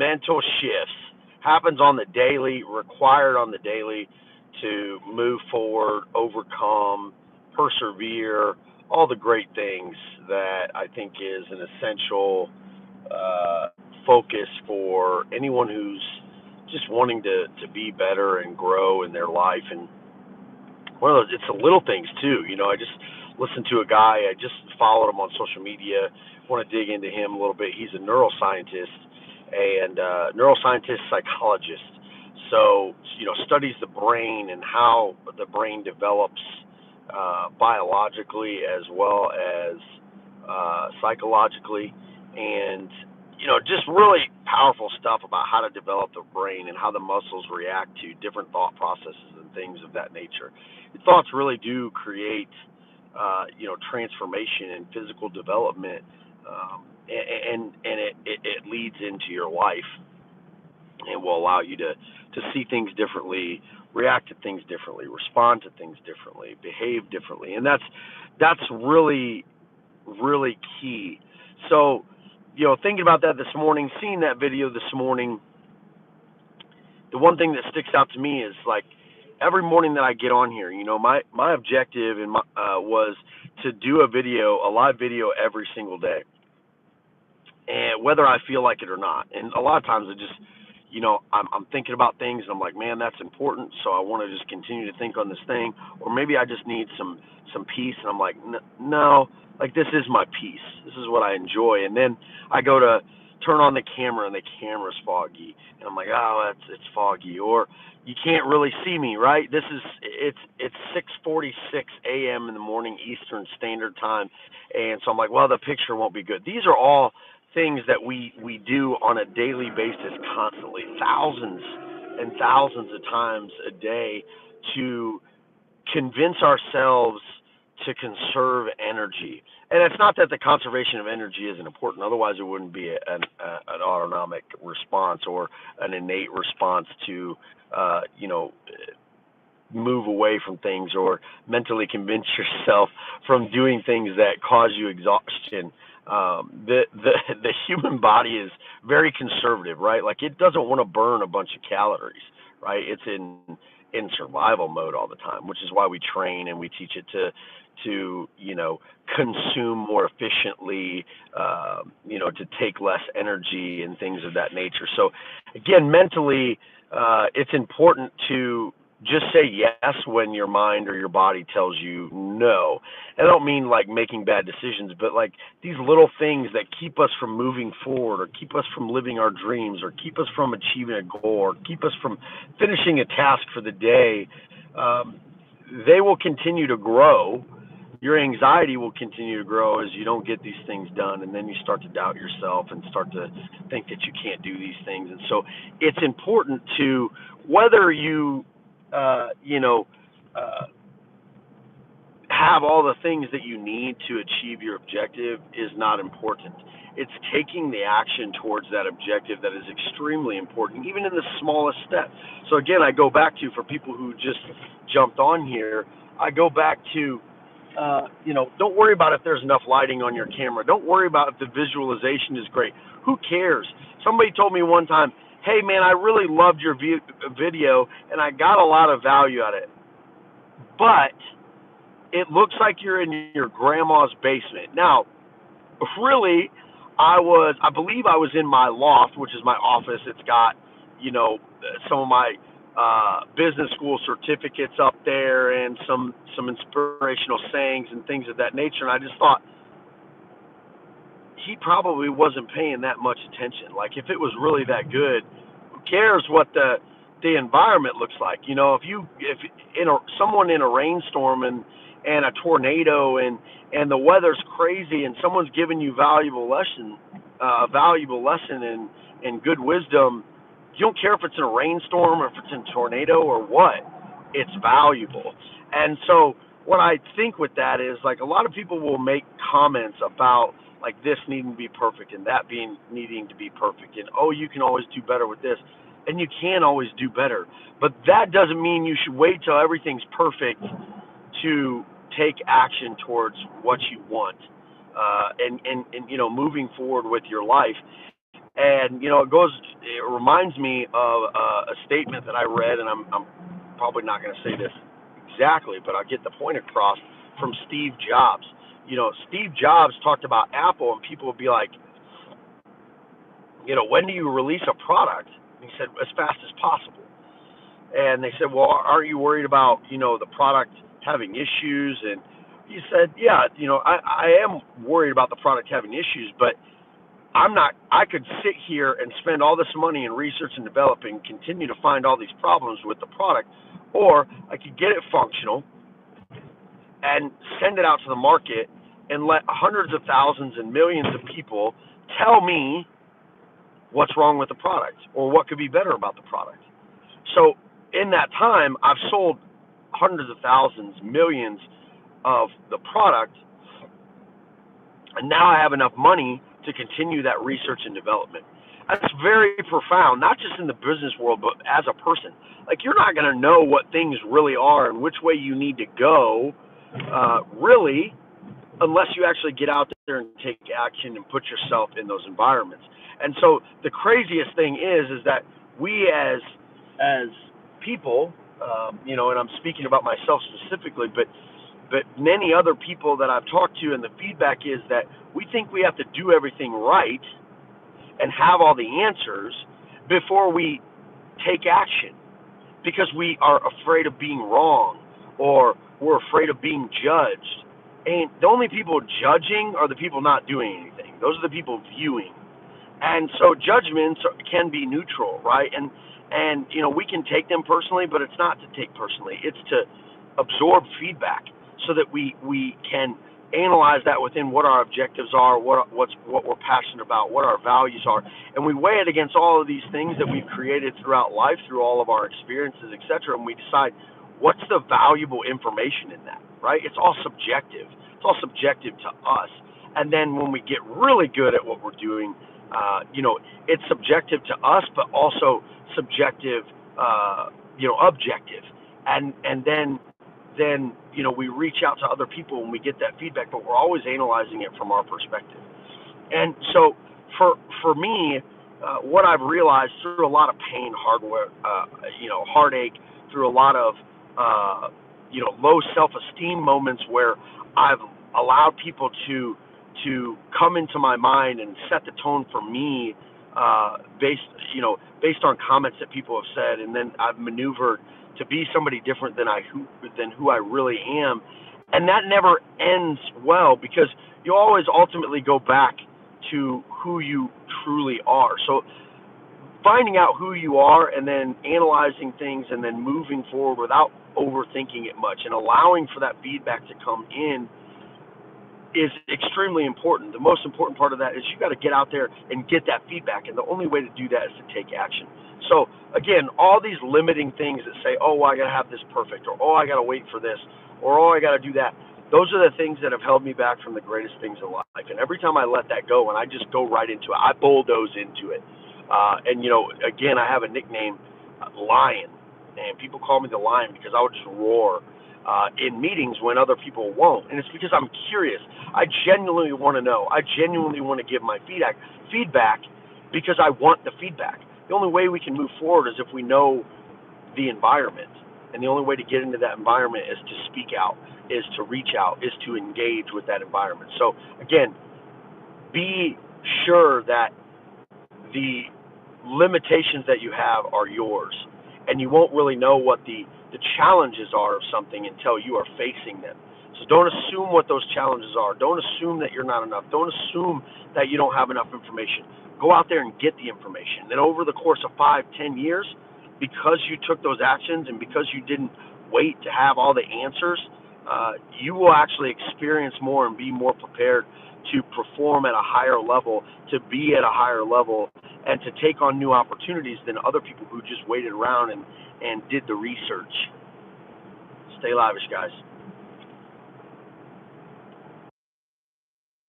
mental shifts, happens on the daily, required on the daily to move forward, overcome, persevere, all the great things that I think is an essential uh, focus for anyone who's just wanting to be better and grow in their life. And one of those, it's the little things too. I just listened to a guy. I just followed him on social media. Want to dig into him a little bit. He's a neuroscientist and neuroscientist psychologist. So studies the brain and how the brain develops biologically as well as psychologically, and just really powerful stuff about how to develop the brain and how the muscles react to different thought processes and things of that nature. Thoughts really do create, transformation and physical development, and it leads into your life and will allow you to see things differently, react to things differently, respond to things differently, behave differently, and that's really really key. So, thinking about that this morning, seeing that video this morning, the one thing that sticks out to me is like every morning that I get on here, my objective and was to do a live video every single day, and whether I feel like it or not. And a lot of times I just, I'm thinking about things and I'm like, man, that's important. So I want to just continue to think on this thing, or maybe I just need some peace. And I'm like, no, like this is my peace. This is what I enjoy. And then I go to turn on the camera and the camera's foggy, and I'm like, oh, it's foggy, or you can't really see me, right? It's 6:46 a.m. in the morning Eastern Standard Time, and so I'm like, well, the picture won't be good. These are all things that we do on a daily basis, constantly, thousands and thousands of times a day, to convince ourselves to conserve energy. And it's not that the conservation of energy isn't important. Otherwise, it wouldn't be an autonomic response or an innate response to, move away from things or mentally convince yourself from doing things that cause you exhaustion. The human body is very conservative, right? Like it doesn't want to burn a bunch of calories, right? It's in survival mode all the time, which is why we train and we teach it to consume more efficiently, to take less energy and things of that nature. So again, mentally, it's important to just say yes when your mind or your body tells you no. I don't mean like making bad decisions, but like these little things that keep us from moving forward, or keep us from living our dreams, or keep us from achieving a goal, or keep us from finishing a task for the day. They will continue to grow. Your anxiety will continue to grow as you don't get these things done, and then you start to doubt yourself and start to think that you can't do these things. And so it's important to, whether you have all the things that you need to achieve your objective is not important. It's taking the action towards that objective that is extremely important, even in the smallest step. So again, I go back to, for people who just jumped on here, I go back to, don't worry about if there's enough lighting on your camera. Don't worry about if the visualization is great. Who cares? Somebody told me one time, hey man, I really loved your video and I got a lot of value out of it, but it looks like you're in your grandma's basement. Now, really, I believe I was in my loft, which is my office. It's got, some of my business school certificates up there and some inspirational sayings and things of that nature. And I just thought, he probably wasn't paying that much attention. Like, if it was really that good, who cares what the environment looks like? If someone in a rainstorm and a tornado and the weather's crazy and someone's giving you a valuable lesson and good wisdom, you don't care if it's in a rainstorm or if it's in a tornado or what. It's valuable. And so what I think with that is, like, a lot of people will make comments about, like, this needing to be perfect and that needing to be perfect, and, oh, you can always do better with this. And you can always do better. But that doesn't mean you should wait till everything's perfect to take action towards what you want, and moving forward with your life. And it reminds me of a statement that I read, and I'm probably not going to say this exactly, but I'll get the point across, from Steve Jobs. Steve Jobs talked about Apple, and people would be like, when do you release a product? And he said, as fast as possible. And they said, well, aren't you worried about, the product having issues? And he said, yeah, I am worried about the product having issues, but I could sit here and spend all this money in research and developing, continue to find all these problems with the product, or I could get it functional and send it out to the market and let hundreds of thousands and millions of people tell me what's wrong with the product or what could be better about the product. So in that time, I've sold hundreds of thousands, millions of the product, and now I have enough money to continue that research and development. That's very profound, not just in the business world, but as a person. Like, you're not going to know what things really are and which way you need to go, really, unless you actually get out there and take action and put yourself in those environments. And so the craziest thing is that we as people, and I'm speaking about myself specifically, but many other people that I've talked to, and the feedback is that we think we have to do everything right and have all the answers before we take action, because we are afraid of being wrong, or we're afraid of being judged. And the only people judging are the people not doing anything. Those are the people viewing. And so judgments can be neutral, right? And we can take them personally, but it's not to take personally. It's to absorb feedback so that we can analyze that within what our objectives are, what we're passionate about, what our values are, and we weigh it against all of these things that we've created throughout life, through all of our experiences, etc., and we decide what's the valuable information in that, right? It's all subjective. It's all subjective to us. And then when we get really good at what we're doing, it's subjective to us, but also subjective, objective. And then we reach out to other people when we get that feedback, but we're always analyzing it from our perspective. And so for me, what I've realized through a lot of pain, heartache, through a lot of low self-esteem moments where I've allowed people to come into my mind and set the tone for me, based on comments that people have said, and then I've maneuvered to be somebody different than who I really am. And that never ends well, because you always ultimately go back to who you truly are. So finding out who you are and then analyzing things and then moving forward without overthinking it much and allowing for that feedback to come in is extremely important. The most important part of that is you got to get out there and get that feedback, and the only way to do that is to take action. So again, all these limiting things that say, oh, I got to have this perfect, or oh, I got to wait for this, or oh, I got to do that, those are the things that have held me back from the greatest things in life. And every time I let that go and I just go right into it, I bulldoze into it. Again, I have a nickname, Lion, and people call me the Lion because I would just roar in meetings when other people won't. And it's because I'm curious. I genuinely want to know. I genuinely want to give my feedback because I want the feedback. The only way we can move forward is if we know the environment. And the only way to get into that environment is to speak out, is to reach out, is to engage with that environment. So again, be sure that the limitations that you have are yours, and you won't really know what the challenges are of something until you are facing them. So don't assume what those challenges are. Don't assume that you're not enough. Don't assume that you don't have enough information. Go out there and get the information. Then over the course of 5-10 years, because you took those actions and because you didn't wait to have all the answers, you will actually experience more and be more prepared to perform at a higher level, to be at a higher level, and to take on new opportunities than other people who just waited around and did the research. Stay lavish, guys.